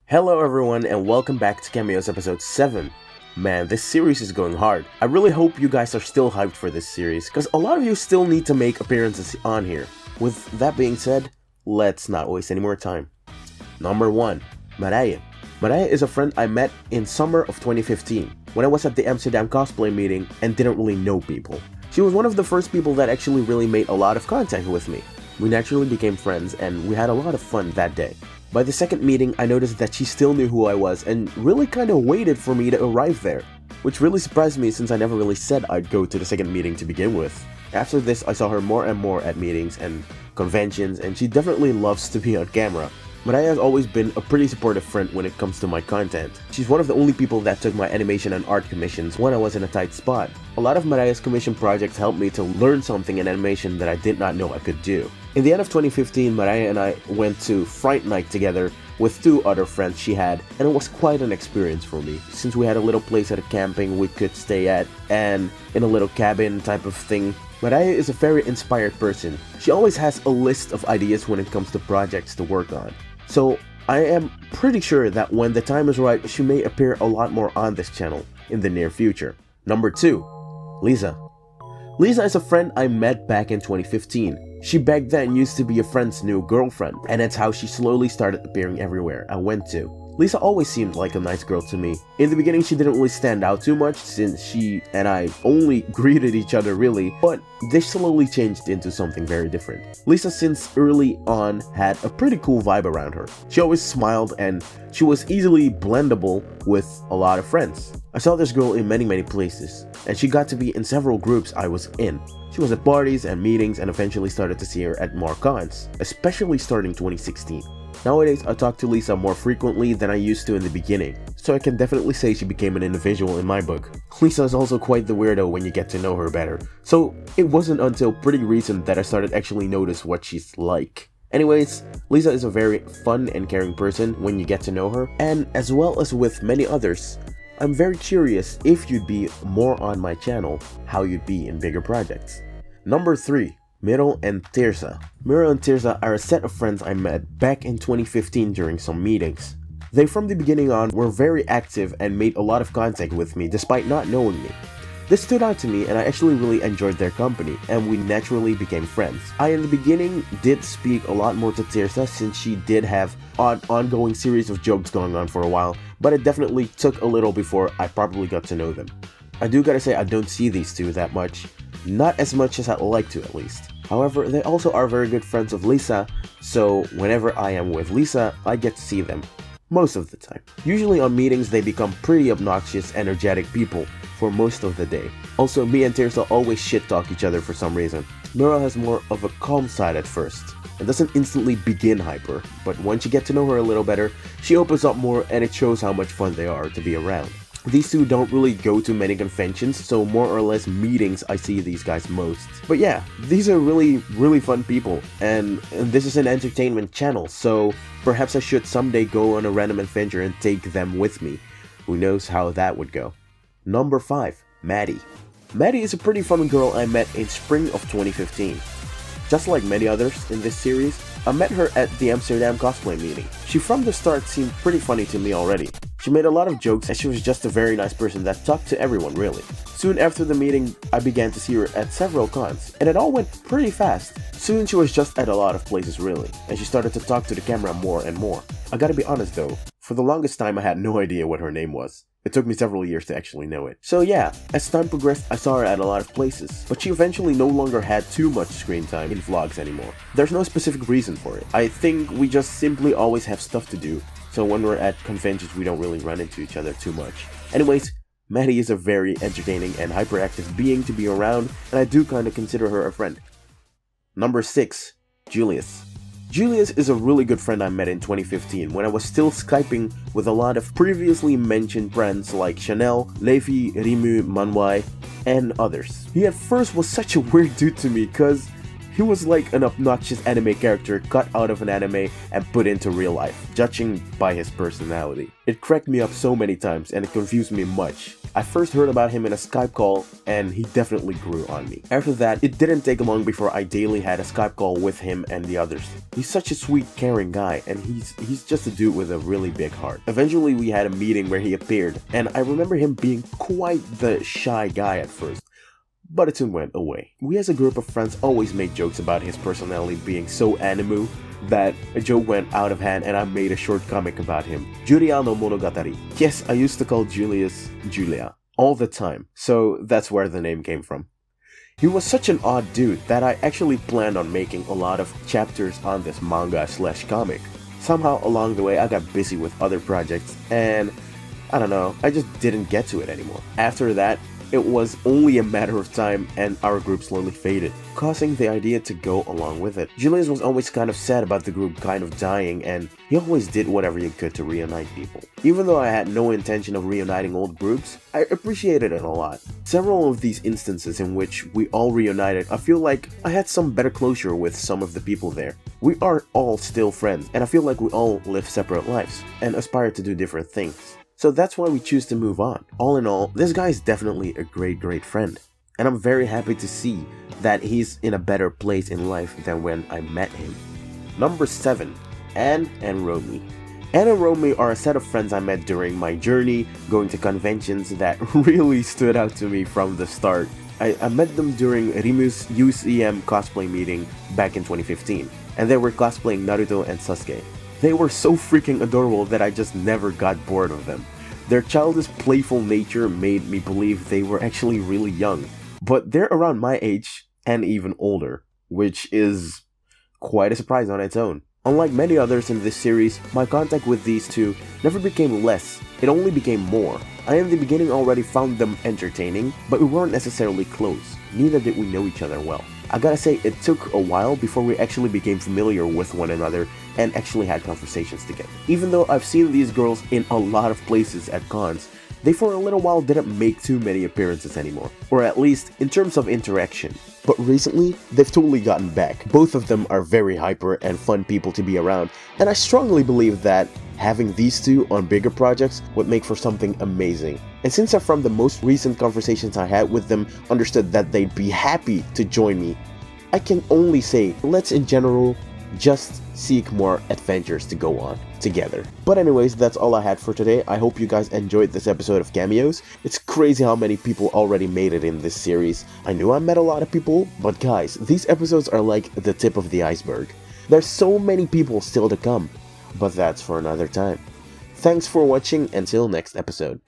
Hello everyone and welcome back to Cameos episode 7. Man, this series is going hard. I really hope you guys are still hyped for this series, because a lot of you still need to make appearances on here. With that being said, let's not waste any more time. Number 1. Marije. Marije is a friend I met in summer of 2015, when I was at the Amsterdam cosplay meeting and didn't really know people. She was one of the first people that actually really made a lot of contact with me. We naturally became friends and we had a lot of fun that day. By the second meeting, I noticed that she still knew who I was and really kinda waited for me to arrive there, which really surprised me since I never really said I'd go to the second meeting to begin with. After this, I saw her more and more at meetings and conventions, and she definitely loves to be on camera. Minaya has always been a pretty supportive friend when it comes to my content. She's one of the only people that took my animation and art commissions when I was in a tight spot. A lot of Manaya's commission projects helped me to learn something in animation that I did not know I could do. In the end of 2015, Marije and I went to Fright Night together with 2 other friends she had, and it was quite an experience for me, since we had a little place at a camping we could stay at, and in a little cabin type of thing. Marije is a very inspired person. She always has a list of ideas when it comes to projects to work on. So I am pretty sure that when the time is right, she may appear a lot more on this channel in the near future. Number 2. Liza. Liza is a friend I met back in 2015. She back then used to be a friend's new girlfriend, and that's how she slowly started appearing everywhere I went to. Liza always seemed like a nice girl to me. In the beginning, she didn't really stand out too much since she and I only greeted each other really, but this slowly changed into something very different. Liza since early on had a pretty cool vibe around her. She always smiled and she was easily blendable with a lot of friends. I saw this girl in many places, and she got to be in several groups I was in. She was at parties and meetings and eventually started to see her at more cons, especially starting 2016. Nowadays, I talk to Liza more frequently than I used to in the beginning, so I can definitely say she became an individual in my book. Liza is also quite the weirdo when you get to know her better, so it wasn't until pretty recent that I started actually notice what she's like. Anyways, Liza is a very fun and caring person when you get to know her, and as well as with many others, I'm very curious if you'd be more on my channel, how you'd be in bigger projects. Number 3. Merel and Tirza. Merel and Tirza are a set of friends I met back in 2015 during some meetings. They from the beginning on were very active and made a lot of contact with me despite not knowing me. This stood out to me and I actually really enjoyed their company, and we naturally became friends. I in the beginning did speak a lot more to Tirza since she did have an ongoing series of jokes going on for a while, but it definitely took a little before I properly got to know them. I do gotta say I don't see these two that much. Not as much as I'd like to at least. However, they also are very good friends of Liza, so whenever I am with Liza, I get to see them. Most of the time. Usually on meetings they become pretty obnoxious, energetic people for most of the day. Also, me and Tirza always shit talk each other for some reason. Nora has more of a calm side at first, and doesn't instantly begin hyper, but once you get to know her a little better, she opens up more and it shows how much fun they are to be around. These two don't really go to many conventions, so more or less meetings I see these guys most. But yeah, these are really fun people, and this is an entertainment channel, so perhaps I should someday go on a random adventure and take them with me. Who knows how that would go. Number 5. Maddie. Maddie is a pretty fun girl I met in spring of 2015. Just like many others in this series, I met her at the Amsterdam cosplay meeting. She from the start seemed pretty funny to me already. She made a lot of jokes and she was just a very nice person that talked to everyone really. Soon after the meeting, I began to see her at several cons, and it all went pretty fast. Soon she was just at a lot of places really, and she started to talk to the camera more and more. I gotta be honest though, for the longest time I had no idea what her name was. It took me several years to actually know it. So yeah, as time progressed, I saw her at a lot of places, but she eventually no longer had too much screen time in vlogs anymore. There's no specific reason for it. I think we just simply always have stuff to do, so when we're at conventions we don't really run into each other too much. Anyways, Maddie is a very entertaining and hyperactive being to be around, and I do kinda consider her a friend. Number 6. Julius. Julius is a really good friend I met in 2015 when I was still Skyping with a lot of previously mentioned friends like Chanel, Levi, Rimu, Manwai, and others. He at first was such a weird dude to me cause He was like an obnoxious anime character cut out of an anime and put into real life, judging by his personality. It cracked me up so many times and it confused me much. I first heard about him in a Skype call and he definitely grew on me. After that, it didn't take long before I daily had a Skype call with him and the others. He's such a sweet, caring guy and he's just a dude with a really big heart. Eventually we had a meeting where he appeared and I remember him being quite the shy guy at first. But it soon went away. We as a group of friends always made jokes about his personality being so animu that a joke went out of hand and I made a short comic about him. Julia no Monogatari. Yes, I used to call Julius Julia all the time, so that's where the name came from. He was such an odd dude that I actually planned on making a lot of chapters on this manga/comic. Somehow along the way I got busy with other projects and I don't know, I just didn't get to it anymore. After that, it was only a matter of time and our group slowly faded, causing the idea to go along with it. Julius was always kind of sad about the group kind of dying and he always did whatever he could to reunite people. Even though I had no intention of reuniting old groups, I appreciated it a lot. Several of these instances in which we all reunited, I feel like I had some better closure with some of the people there. We are all still friends and I feel like we all live separate lives and aspire to do different things. So that's why we choose to move on. All in all, this guy is definitely a great friend. And I'm very happy to see that he's in a better place in life than when I met him. Number 7. Anne and Romy. Anne and Romy are a set of friends I met during my journey going to conventions that really stood out to me from the start. I met them during Rimu's UCM cosplay meeting back in 2015, and they were cosplaying Naruto and Sasuke. They were so freaking adorable that I just never got bored of them. Their childish, playful nature made me believe they were actually really young, but they're around my age and even older, which is quite a surprise on its own. Unlike many others in this series, my contact with these two never became less, it only became more. I in the beginning already found them entertaining, but we weren't necessarily close, neither did we know each other well. I gotta say, it took a while before we actually became familiar with one another and actually had conversations together. Even though I've seen these girls in a lot of places at cons, they for a little while didn't make too many appearances anymore, or at least in terms of interaction. But recently, they've totally gotten back. Both of them are very hyper and fun people to be around, and I strongly believe that having these two on bigger projects would make for something amazing. And since I from the most recent conversations I had with them understood that they'd be happy to join me, I can only say let's in general just seek more adventures to go on together. But anyways, that's all I had for today. I hope you guys enjoyed this episode of Cameos. It's crazy how many people already made it in this series. I knew I met a lot of people, but guys, these episodes are like the tip of the iceberg. There's so many people still to come, but that's for another time. Thanks for watching, until next episode.